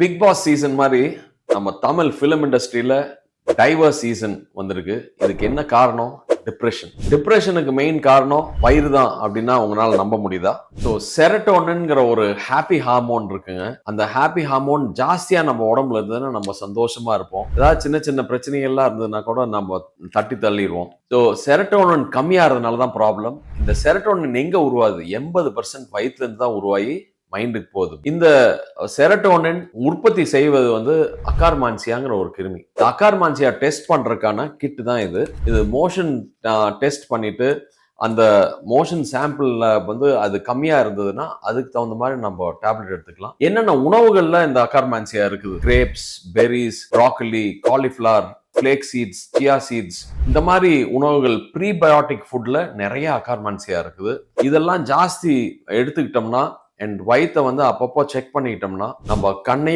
Big Boss season மாதிரி நம்ம Tamil film இண்டஸ்ட்ரியில டைவர்ஸ் சீசன் வந்திருக்கு. இதுக்கு என்ன காரணம்? டிப்ரெஷனுக்கு மெயின் காரணம் வயிறு தான் அப்படின்னா உங்களால நம்ப முடியுதா? ஸோ செரட்டோனின்ங்கிற ஒரு ஹாப்பி ஹார்மோன் இருக்குங்க. அந்த ஹாப்பி ஹார்மோன் ஜாஸ்தியா நம்ம உடம்புல இருந்ததுன்னா நம்ம சந்தோஷமா இருப்போம். ஏதாவது சின்ன சின்ன பிரச்சனைகள்லாம் இருந்ததுன்னா கூட நம்ம தட்டி தள்ளிடுவோம். ஸோ செரட்டோனின் கம்மியாகிறதுனால தான் ப்ராப்ளம். இந்த செரட்டோனின் எங்க உருவாகுது? 80% வயிற்றுல இருந்து தான் உருவாகி மைண்டுக்கு போகுது. இந்த செரட்டோனின் உற்பத்தி செய்வது வந்து அகார்மான்சியாங்கிற ஒரு கிருமி. அகார்மான்சியா டெஸ்ட் பண்றதுக்கான கிட் தான் இது. இது மோஷன் டெஸ்ட் பண்ணிட்டு அந்த மோஷன் சாம்பிள்ல வந்து அது கம்மியா இருந்ததுன்னா அதுக்கு தகுந்த மாதிரி நம்ம டேப்லெட் எடுத்துக்கலாம். என்னென்ன உணவுகள்ல இந்த அகார்மான்சியா இருக்குது? Grapes, berries, broccoli, cauliflower, flax seeds, chia seeds, இந்த மாதிரி உணவுகள் ப்ரீபயோட்டிக் ஃபுட்ல நிறைய அகார்மான்சியா இருக்குது. இதெல்லாம் ஜாஸ்தி எடுத்துக்கிட்டோம்னா அண்ட் வயிற்றை வந்து அப்பப்போ செக் பண்ணிக்கிட்டோம்னா நம்ம கண்ணையும்